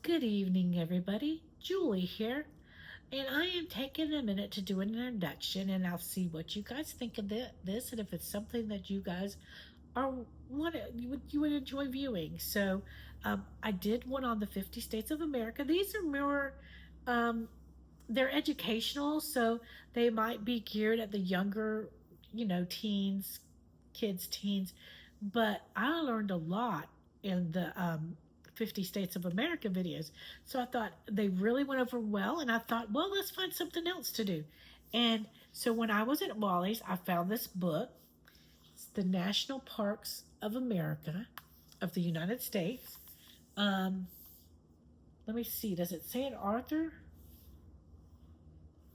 Good evening, everybody. Julie here, and I am taking a minute to do an introduction, and I'll see what you guys think of this, and if it's something that you guys are you would enjoy viewing. So, I did one on the 50 states of America. These are more, um, they're educational, so they might be geared at the younger, teens, kids, teens. But I learned a lot in the 50 States of America videos. So I thought they really went over well, and I thought, well, let's find something else to do. And so when I was at Wally's, I found this book. It's the National Parks of America, of the United States. Um, Let me see. Does it say an author?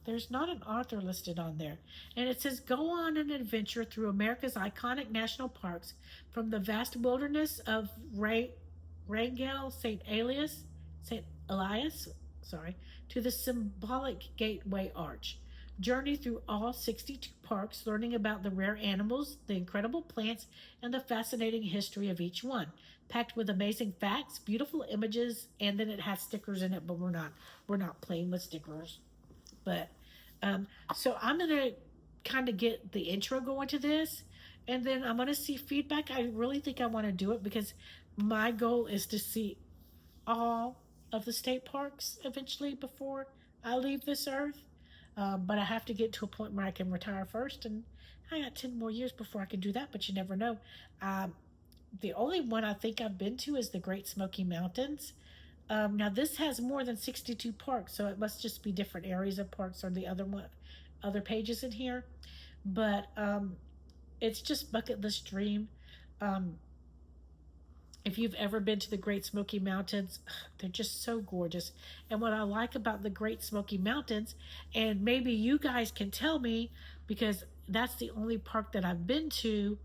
There's not an author listed on there. And it says, go on an adventure through America's iconic national parks from the vast wilderness of Wrangell, St. Elias, to the symbolic Gateway Arch. Journey through all 62 parks, learning about the rare animals, the incredible plants, and the fascinating history of each one. Packed with amazing facts, beautiful images, and then it has stickers in it, but we're not playing with stickers. But um, so I'm gonna kind of get the intro going to this, and then I'm gonna see feedback. I really think I want to do it because my goal is to see all of the state parks eventually before I leave this earth. But I have to get to a point where I can retire first, and I got 10 more years before I can do that. But you never know. Um, the only one I think I've been to is the Great Smoky Mountains. Now this has more than 62 parks, so it must just be different areas of parks or the other pages in here. But it's just bucket list dream. Um, if you've ever been to the Great Smoky Mountains, they're just so gorgeous. And what I like about the Great Smoky Mountains, and maybe you guys can tell me because that's the only park that I've been to,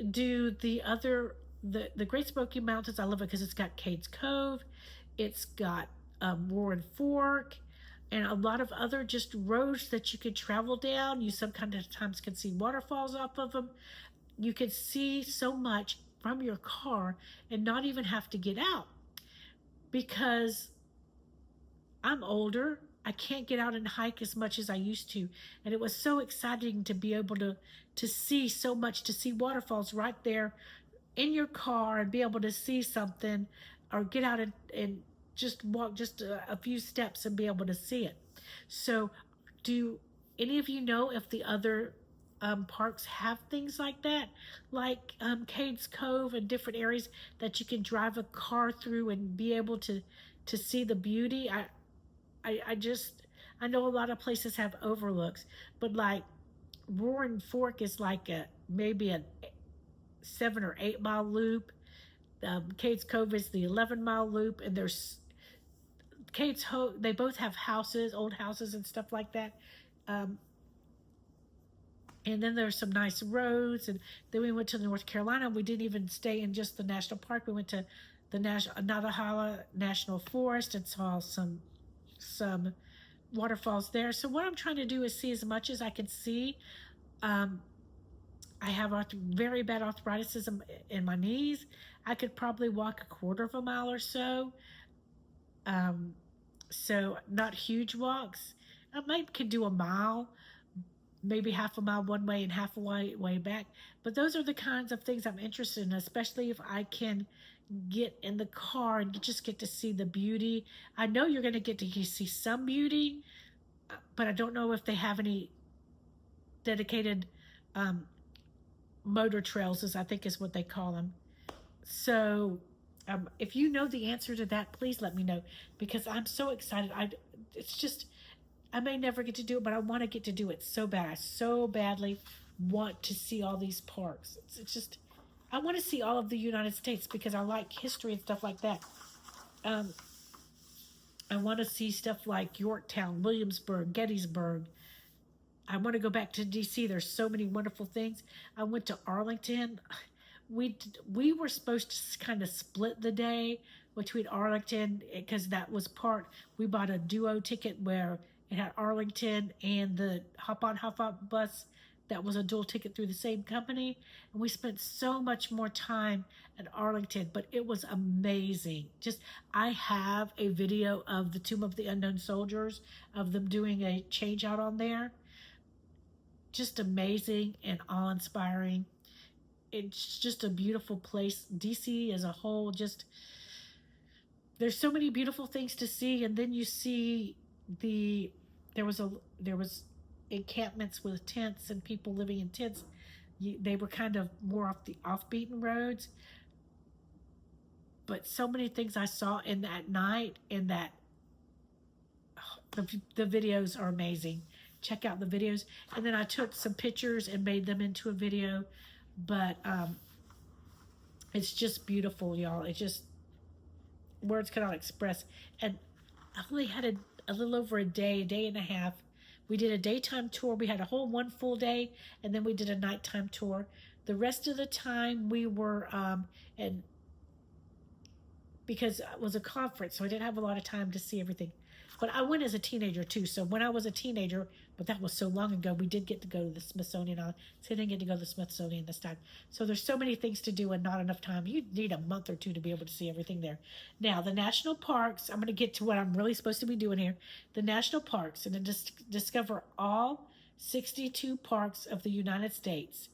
do the Great Smoky Mountains. I love it because it's got Cades Cove, it's got Roaring Fork, and a lot of other just roads that you could travel down. You sometimes can see waterfalls off of them. You can see so much from your car and not even have to get out because I'm older. I can't get out and hike as much as I used to. And it was so exciting to be able to see so much, to see waterfalls right there in your car and be able to see something or get out and just walk just a few steps and be able to see it. So, do any of you know if the other parks have things like that, like Cades Cove and different areas that you can drive a car through and be able to see the beauty? I know a lot of places have overlooks, but like Roaring Fork is like maybe a 7 or 8 mile loop. Cades Cove is the 11 mile loop, and there's they both have houses, old houses and stuff like that. Um, and then there's some nice roads, and then we went to North Carolina. We didn't even stay in just the national park. We went to the Nantahala National Forest and saw some waterfalls there. So what I'm trying to do is see as much as I can see. Um, I have very bad arthritis in my knees. I could probably walk a quarter of a mile or so. Um, so not huge walks. I might could do a mile, maybe half a mile one way and half a way back. But those are the kinds of things I'm interested in, especially if I can get in the car and just get to see the beauty. I know you're going to get to see some beauty, but I don't know if they have any dedicated um, motor trails, as I think is what they call them. So if you know the answer to that, please let me know because I'm so excited. It's just I may never get to do it, but I want to get to do it so bad. I so badly want to see all these parks. It's just I want to see all of the United States because I like history and stuff like that. Um, I want to see stuff like Yorktown, Williamsburg, Gettysburg. I want to go back to DC. There's so many wonderful things. I went to Arlington. We were supposed to kind of split the day between Arlington because that was part. We bought a duo ticket where it had Arlington and the Hop on Hop off bus that was a dual ticket through the same company. And we spent so much more time at Arlington, but it was amazing. Just, I have a video of the Tomb of the Unknown Soldiers, of them doing a change out on there. Just amazing and awe-inspiring. It's just a beautiful place. DC as a whole, just, there's so many beautiful things to see. And then you see there was encampments with tents and people living in tents. They were kind of more off the off-beaten roads, but so many things I saw in that night, and that the videos are amazing. Check out the videos. And then I took some pictures and made them into a video, but it's just beautiful, y'all. It's just, words cannot express. And I only had a little over a day and a half. We did a daytime tour. We had a whole one full day, and then we did a nighttime tour. The rest of the time we were, and because it was a conference, so I didn't have a lot of time to see everything. But I went as a teenager too. So when I was a teenager, but that was so long ago, we did get to go to the Smithsonian. So I didn't get to go to the Smithsonian this time. So there's so many things to do and not enough time. You need a month or two to be able to see everything there. Now, the national parks, I'm going to get to what I'm really supposed to be doing here. The national parks, and to discover all 62 parks of the United States,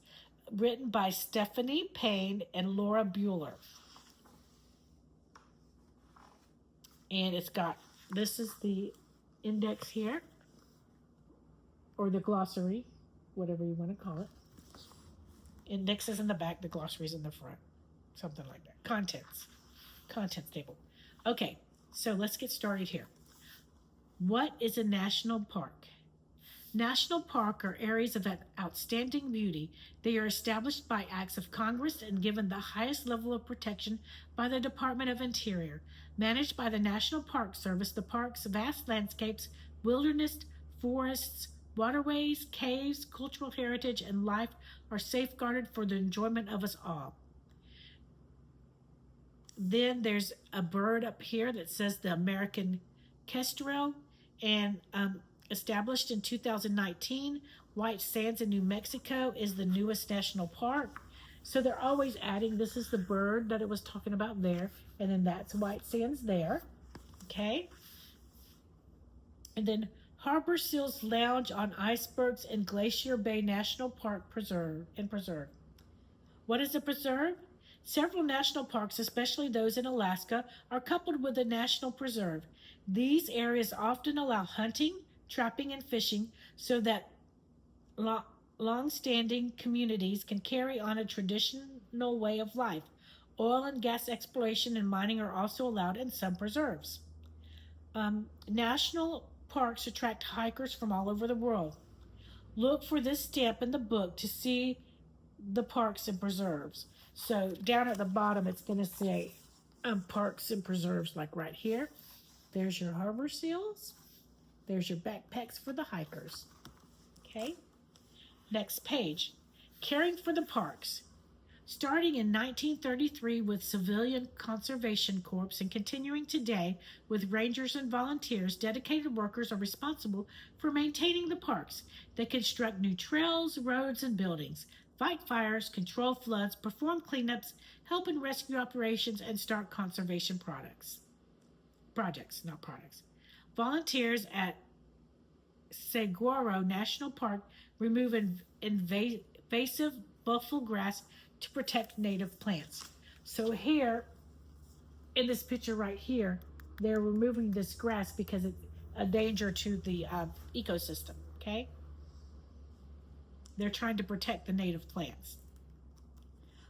written by Stephanie Payne and Laura Bueller. And it's got, this is the index here, or the glossary, whatever you want to call it. Index is in the back, the glossary is in the front, something like that. Contents table. Okay, so let's get started here. What is a national park? National park are areas of outstanding beauty. They are established by acts of Congress and given the highest level of protection by the Department of Interior. Managed by the National Park Service, the park's vast landscapes, wilderness, forests, waterways, caves, cultural heritage, and life are safeguarded for the enjoyment of us all. Then there's a bird up here that says the American kestrel, and established in 2019, White Sands in New Mexico is the newest national park. So they're always adding, this is the bird that it was talking about there, and then that's White Sands there, okay? And then Harbor Seals Lounge on icebergs in Glacier Bay National Park Preserve. What is a preserve? Several national parks, especially those in Alaska, are coupled with a national preserve. These areas often allow hunting, trapping, and fishing so that long-standing communities can carry on a traditional way of life. Oil and gas exploration and mining are also allowed in some preserves. National parks attract hikers from all over the world. Look for this stamp in the book to see the parks and preserves. So down at the bottom, it's going to say parks and preserves, like right here. There's your harbor seals. There's your backpacks for the hikers. Okay. Next page. Caring for the parks. Starting in 1933 with Civilian Conservation Corps and continuing today with rangers and volunteers, dedicated workers are responsible for maintaining the parks. They construct new trails, roads, and buildings, fight fires, control floods, perform cleanups, help in rescue operations, and start conservation projects. Volunteers at Saguaro National Park remove invasive buffalo grass to protect native plants. So here, in this picture right here, they're removing this grass because it's a danger to the ecosystem, okay? They're trying to protect the native plants.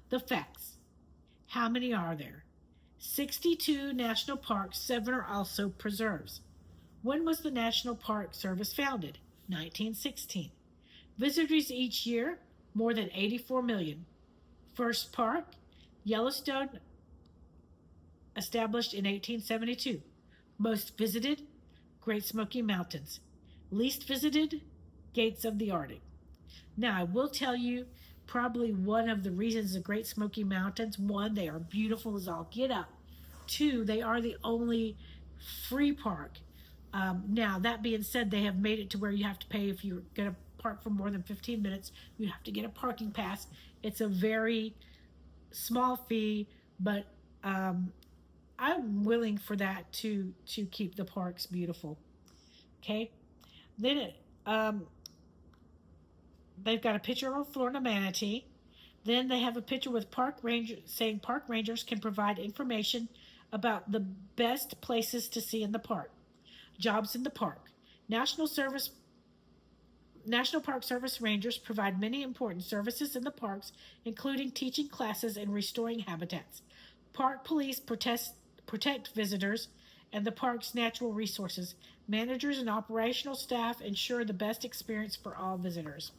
The facts. How many are there? 62 national parks, 7 are also preserves. When was the National Park Service founded? 1916. Visitors each year, more than 84 million. First park, Yellowstone, established in 1872. Most visited, Great Smoky Mountains. Least visited, Gates of the Arctic. Now, I will tell you, probably one of the reasons the Great Smoky Mountains, one, they are beautiful as all get up. Two, they are the only free park. Now, that being said, they have made it to where you have to pay if you're going to park for more than 15 minutes, you have to get a parking pass. It's a very small fee, but I'm willing for that to keep the parks beautiful. Okay, then they've got a picture of a Florida manatee. Then they have a picture with park ranger saying park rangers can provide information about the best places to see in the park. Jobs in the park. National Service National Park Service rangers provide many important services in the parks, including teaching classes and restoring habitats. Park police protect visitors and the park's natural resources. Managers and operational staff ensure the best experience for all visitors.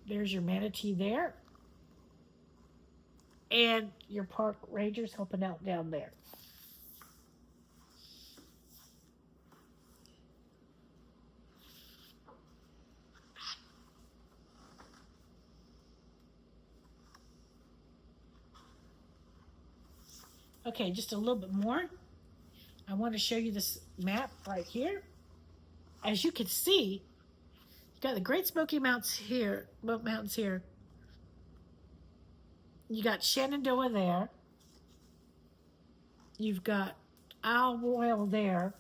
There's your manatee there, and your park rangers helping out down there. Okay, just a little bit more. I want to show you this map right here. As you can see, you've got the Great Smoky Mountains here. You got Shenandoah there. You've got Isle Royale there.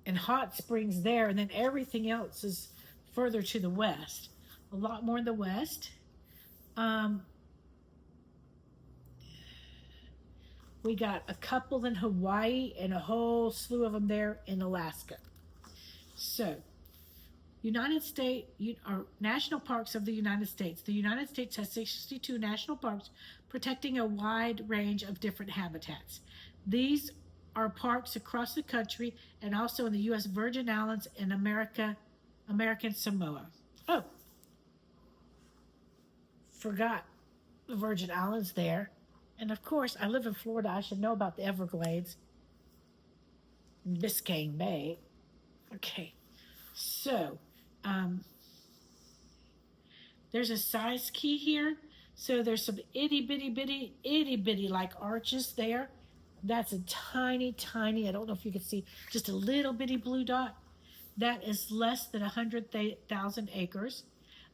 And Hot Springs there. And then everything else is further to the west. A lot more in the west. We got a couple in Hawaii and a whole slew of them there in Alaska. So, United States, or National Parks of the United States. The United States has 62 national parks protecting a wide range of different habitats. These are parks across the country and also in the U.S. Virgin Islands and American Samoa. Oh, forgot the Virgin Islands there. And of course, I live in Florida. I should know about the Everglades, Biscayne Bay. Okay, so there's a size key here. So there's some itty bitty like arches there. That's a tiny, I don't know if you can see, just a little bitty blue dot. That is less than 100,000 acres.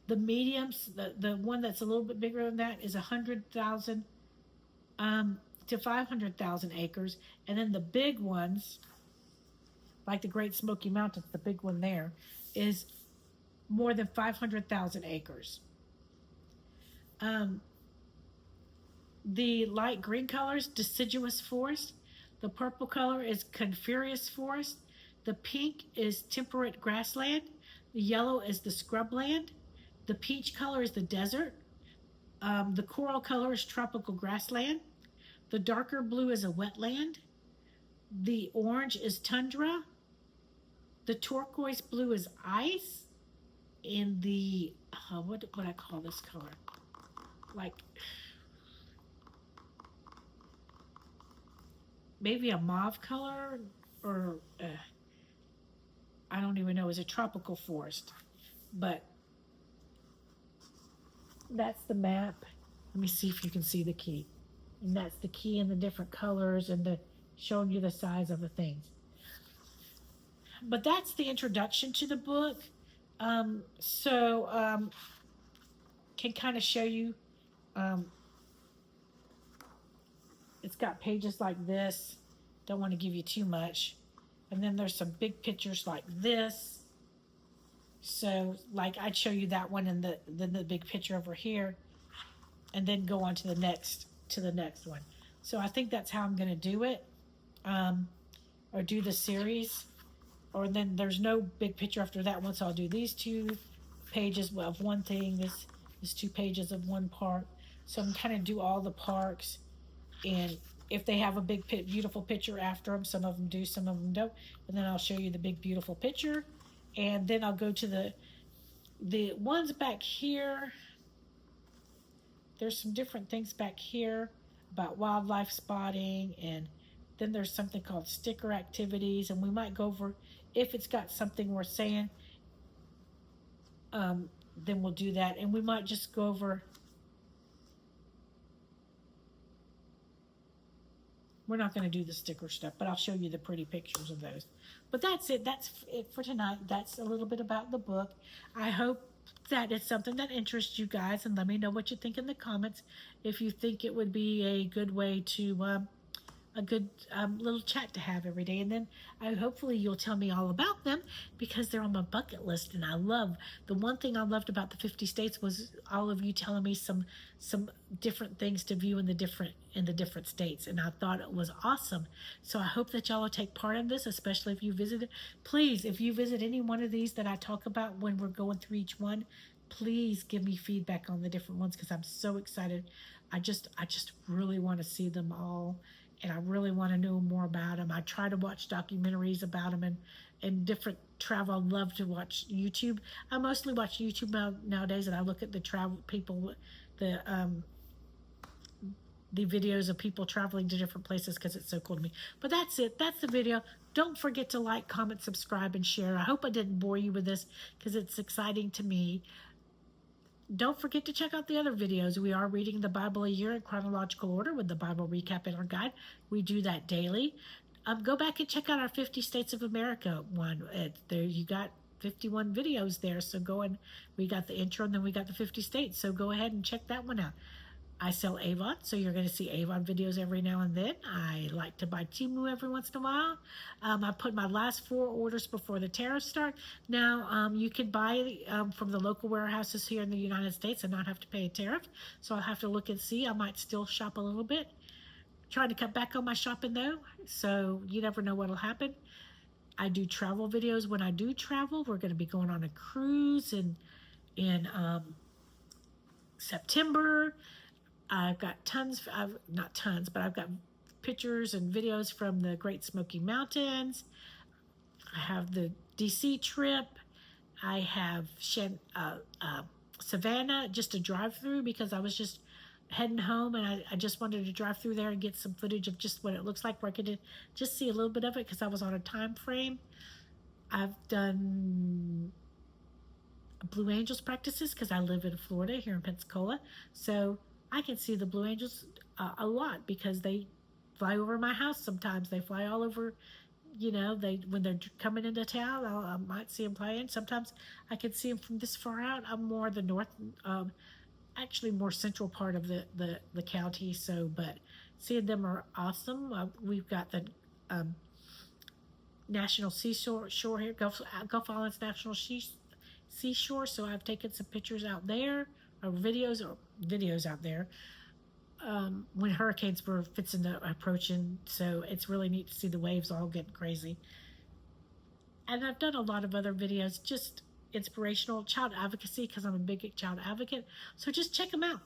The mediums, the one that's a little bit bigger than that is 100,000 to 500,000 acres. And then the big ones, like the Great Smoky Mountains, the big one there, is more than 500,000 acres. The light green color is deciduous forest. The purple color is coniferous forest. The pink is temperate grassland. The yellow is the scrubland. The peach color is the desert. The coral color is tropical grassland. The darker blue is a wetland. The orange is tundra. The turquoise blue is ice. And the, what would I call this color? Like, maybe a mauve color, or I don't even know, is a tropical forest. But that's the map. Let me see if you can see the key. And that's the key in the different colors and the showing you the size of the things. But that's the introduction to the book. Can kind of show you. It's got pages like this. Don't want to give you too much. And then there's some big pictures like this. So, like, I'd show you that one and then the big picture over here, and then go on to the next one. So I think that's how I'm going to do it, or do the series. Or then there's no big picture after that one, so I'll do these 2 pages of one thing. This is 2 pages of one park. So I'm kind of do all the parks, and if they have a big beautiful picture after them, some of them do, some of them don't. And then I'll show you the big beautiful picture, and then I'll go to the ones back here. There's some different things back here about wildlife spotting, and then there's something called sticker activities, and we might go over, if it's got something we're saying, then we'll do that. And we might just go over We're not going to do the sticker stuff, but I'll show you the pretty pictures of those. But that's it. That's it for tonight. That's a little bit about the book. I hope that it's something that interests you guys, and let me know what you think in the comments if you think it would be a good way to a good little chat to have every day. And then hopefully you'll tell me all about them because they're on my bucket list. And I love the one thing I loved about the 50 states was all of you telling me some different things to view in the different states. And I thought it was awesome. So I hope that y'all will take part in this, especially if you visit. Please, if you visit any one of these that I talk about when we're going through each one, please give me feedback on the different ones because I'm so excited. I just really want to see them all, and I really want to know more about them. I try to watch documentaries about them and different travel. I love to watch YouTube. I mostly watch YouTube nowadays, and I look at the travel people, the videos of people traveling to different places because it's so cool to me. But that's it. That's the video. Don't forget to like, comment, subscribe, and share. I hope I didn't bore you with this because it's exciting to me. Don't forget to check out the other videos. We are reading the Bible a year in chronological order with the Bible recap in our guide. We do that daily. Go back and check out our 50 States of America one. There you got 51 videos there. So go and we got the intro and then we got the 50 states. So go ahead and check that one out. I sell Avon, so you're going to see Avon videos every now and then. I like to buy Temu every once in a while. I put my last 4 orders before the tariffs start. Now, you can buy from the local warehouses here in the United States and not have to pay a tariff. So I'll have to look and see. I might still shop a little bit. Trying to cut back on my shopping though, so you never know what'll happen. I do travel videos when I do travel. We're going to be going on a cruise in September. I've got tons, not tons, but I've got pictures and videos from the Great Smoky Mountains. I have the DC trip. I have Savannah, just a drive through because I was just heading home and I just wanted to drive through there and get some footage of just what it looks like where I could just see a little bit of it because I was on a time frame. I've done Blue Angels practices because I live in Florida here in Pensacola. So I can see the Blue Angels a lot because they fly over my house sometimes. They fly all over, you know, when they're coming into town, I might see them flying. Sometimes I can see them from this far out. I'm more the north, actually more central part of the county. So, but seeing them are awesome. We've got the National Seashore here, Gulf Islands National Seashore. So I've taken some pictures out there. Videos out there when hurricanes were fixing to approaching, so it's really neat to see the waves all getting crazy. And I've done a lot of other videos, just inspirational child advocacy because I'm a big child advocate. So just check them out.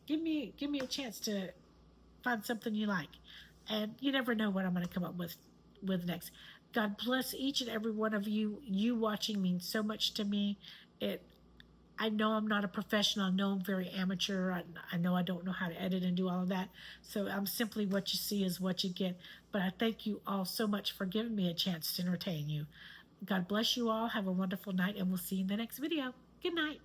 Give me a chance to find something you like, and you never know what I'm going to come up with next. God bless each and every one of you. You watching means so much to me. I know I'm not a professional. I know I'm very amateur. I know I don't know how to edit and do all of that. So I'm simply what you see is what you get. But I thank you all so much for giving me a chance to entertain you. God bless you all. Have a wonderful night, and we'll see you in the next video. Good night.